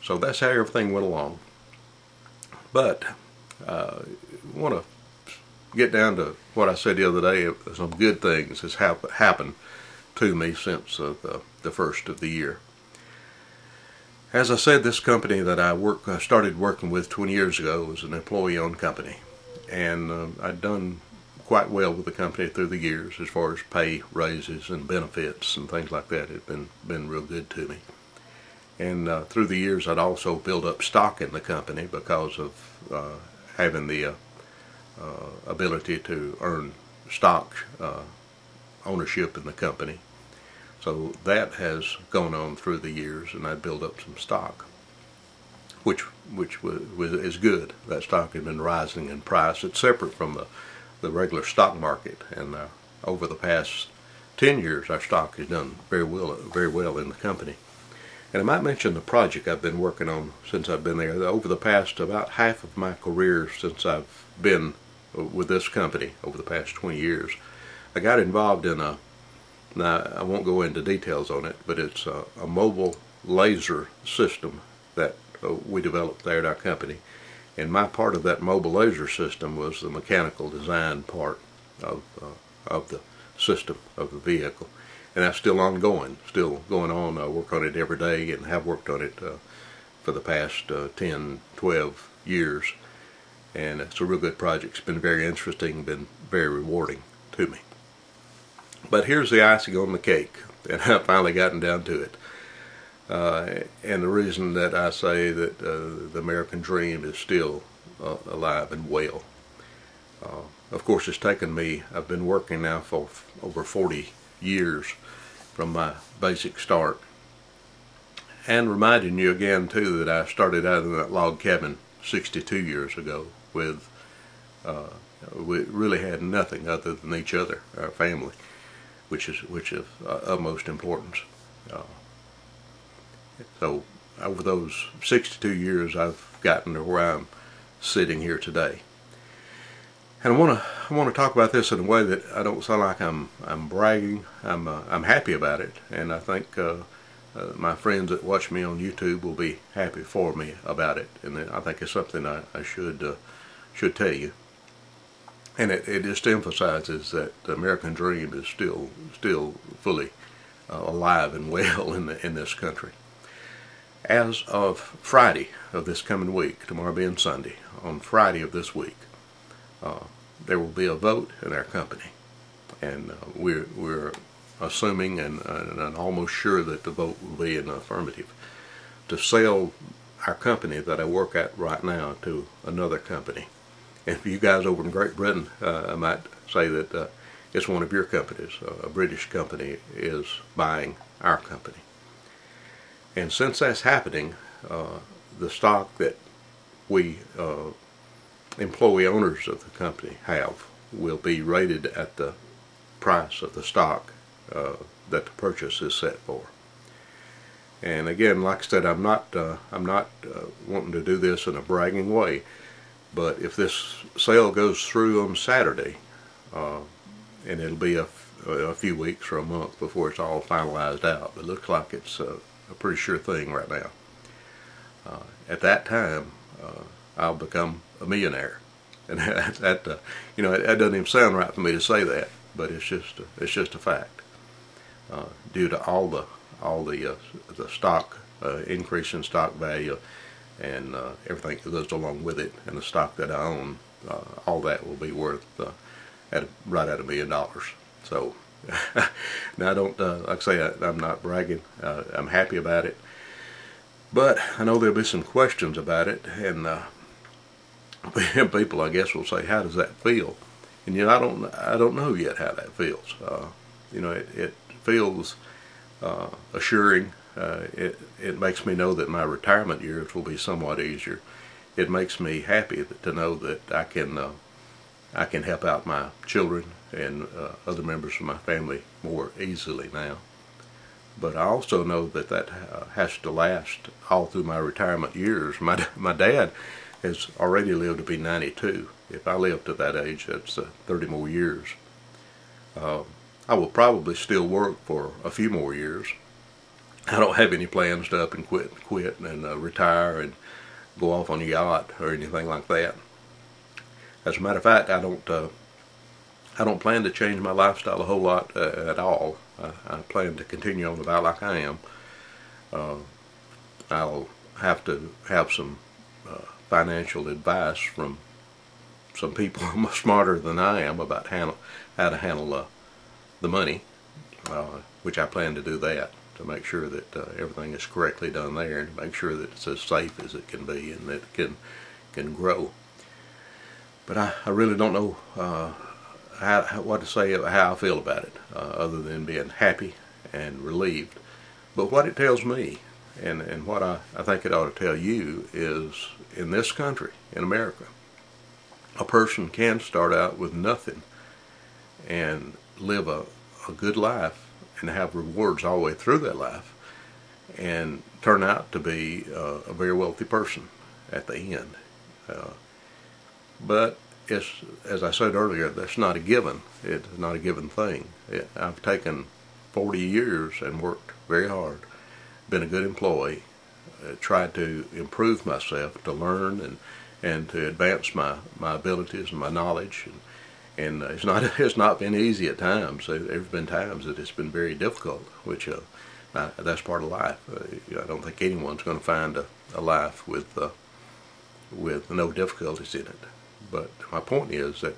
So that's how everything went along. But I want to get down to what I said the other day. Some good things has happened to me since the first of the year. As I said, this company that I started working with 20 years ago was an employee-owned company, and I'd done quite well with the company through the years as far as pay raises and benefits and things like that. It's been real good to me. And through the years, I'd also built up stock in the company because of having the ability to earn stock ownership in the company. So that has gone on through the years, and I built up some stock, which is good. That stock has been rising in price. It's separate from the regular stock market, and over the past 10 years, our stock has done very well in the company. And I might mention the project I've been working on since I've been there. Over the past about half of my career since I've been with this company, over the past 20 years, I got involved in now I won't go into details on it, but it's a mobile laser system that we developed there at our company. And my part of that mobile laser system was the mechanical design part of the system of the vehicle. And that's still ongoing, still going on. I work on it every day and have worked on it for the past 10, 12 years. And it's a real good project. It's been very interesting, been very rewarding to me. But here's the icing on the cake, and I've finally gotten down to it. And the reason that I say that the American dream is still alive and well. Of course, it's taken me, I've been working now for over 40 years from my basic start. And reminding you again, too, that I started out in that log cabin 62 years ago with, we really had nothing other than each other, our family, which is of utmost importance. So over those 62 years, I've gotten to where I'm sitting here today. And I want to talk about this in a way that I don't sound like I'm bragging. I'm happy about it, and I think my friends that watch me on YouTube will be happy for me about it. And I think it's something I should tell you. And it just emphasizes that the American dream is still fully alive and well in this country. As of Friday of this coming week, tomorrow being Sunday, on Friday of this week, there will be a vote in our company, and we're assuming and almost sure that the vote will be in the affirmative to sell our company that I work at right now to another company. And for you guys over in Great Britain, I might say that it's one of your companies. A British company is buying our company. And since that's happening, the stock that we employee owners of the company have will be rated at the price of the stock that the purchase is set for. And again, like I said, I'm not wanting to do this in a bragging way, but if this sale goes through on Saturday, and it'll be a few weeks or a month before it's all finalized out, but it looks like it's a pretty sure thing right now. At that time, I'll become a millionaire, and that doesn't even sound right for me to say that, but it's just a fact. Due to all the stock increase in stock value and everything that goes along with it, and the stock that I own, all that will be worth right at $1 million. So now I don't, like I say, I'm not bragging. I'm happy about it, but I know there'll be some questions about it, and people, I guess, will say, "How does that feel?" And I don't know yet how that feels. It feels assuring. It makes me know that my retirement years will be somewhat easier. It makes me happy to know that I can help out my children and other members of my family more easily now. But I also know that has to last all through my retirement years. My dad has already lived to be 92. If I live to that age, that's 30 more years. I will probably still work for a few more years, I don't have any plans to up and quit and retire and go off on a yacht or anything like that. As a matter of fact, I don't plan to change my lifestyle a whole lot at all. I plan to continue on about like I am. I'll have to have some financial advice from some people smarter than I am about how to handle the money, which I plan to do that, to make sure that everything is correctly done there, and make sure that it's as safe as it can be and that it can grow. But I really don't know what to say about how I feel about it, other than being happy and relieved. But what it tells me, and what I think it ought to tell you, is in this country, in America, a person can start out with nothing and live a good life and have rewards all the way through that life and turn out to be a very wealthy person at the end. But it's, as I said earlier, that's not a given. It's not a given thing. I've taken 40 years and worked very hard, been a good employee, tried to improve myself, to learn and to advance my abilities and my knowledge. And it's not been easy at times. There's been times that it's been very difficult, which that's part of life. I don't think anyone's going to find a life with no difficulties in it. But my point is that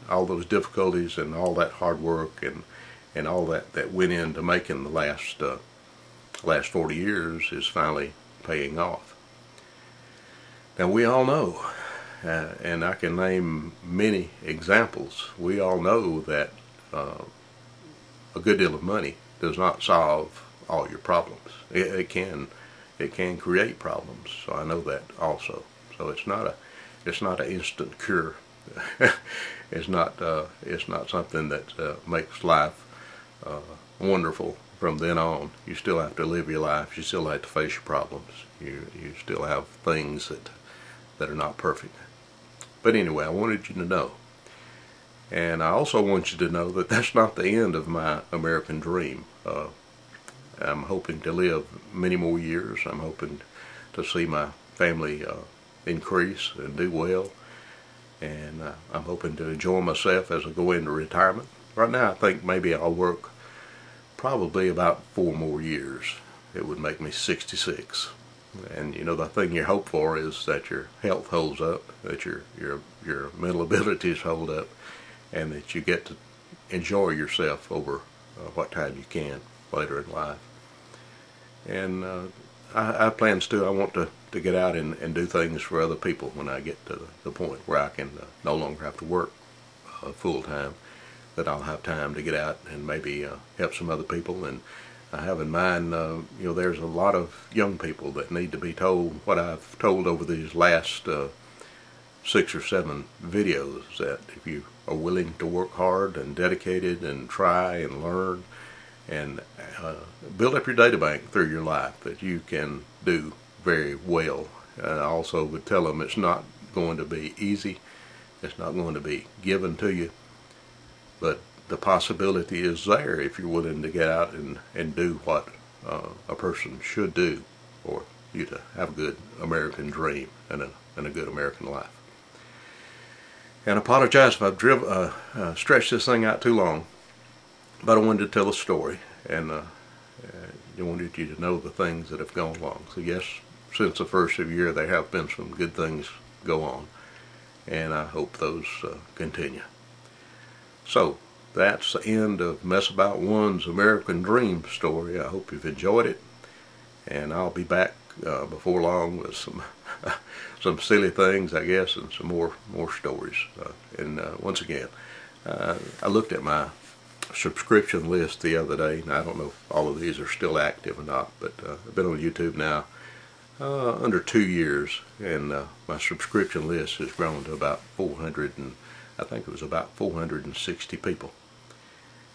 all those difficulties and all that hard work and all that went into making the last 40 years is finally paying off. Now we all know, and I can name many examples, we all know that a good deal of money does not solve all your problems. It can create problems, so I know that also. So it's not an instant cure. It's not something that makes life wonderful from then on. You still have to live your life. You still have to face your problems. You still have things that are not perfect. But anyway, I wanted you to know. And I also want you to know that that's not the end of my American dream. I'm hoping to live many more years. I'm hoping to see my family increase and do well. And I'm hoping to enjoy myself as I go into retirement. Right now I think maybe I'll work probably about 4 more years. It would make me 66. And you know, the thing you hope for is that your health holds up, that your mental abilities hold up, and that you get to enjoy yourself over what time you can later in life. And I have plans too. I want to get out and do things for other people when I get to the point where I can no longer have to work full time, that I'll have time to get out and maybe help some other people. And I have in mind, you know, there's a lot of young people that need to be told what I've told over these last 6 or 7 videos, that if you are willing to work hard and dedicated and try and learn and build up your data bank through your life, that you can do very well. I also would tell them it's not going to be easy. It's not going to be given to you. But the possibility is there if you're willing to get out and do what a person should do for you to have a good American dream and a good American life. And I apologize if I've stretched this thing out too long, but I wanted to tell a story, and I wanted you to know the things that have gone along. So yes, since the first of the year there have been some good things go on, and I hope those continue. So that's the end of Messabout1's American Dream story. I hope you've enjoyed it, and I'll be back before long with some silly things, I guess, and some more stories. And once again, I looked at my subscription list the other day, and I don't know if all of these are still active or not, but I've been on YouTube now under 2 years, and my subscription list has grown to about 400, and I think it was about 460 people.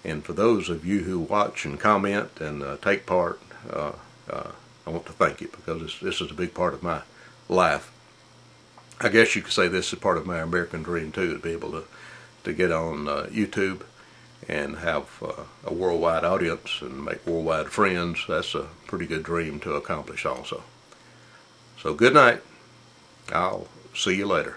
And for those of you who watch and comment and take part, I want to thank you, because this is a big part of my life. I guess you could say this is part of my American dream too, to be able to get on YouTube and have a worldwide audience and make worldwide friends. That's a pretty good dream to accomplish also. So good night. I'll see you later.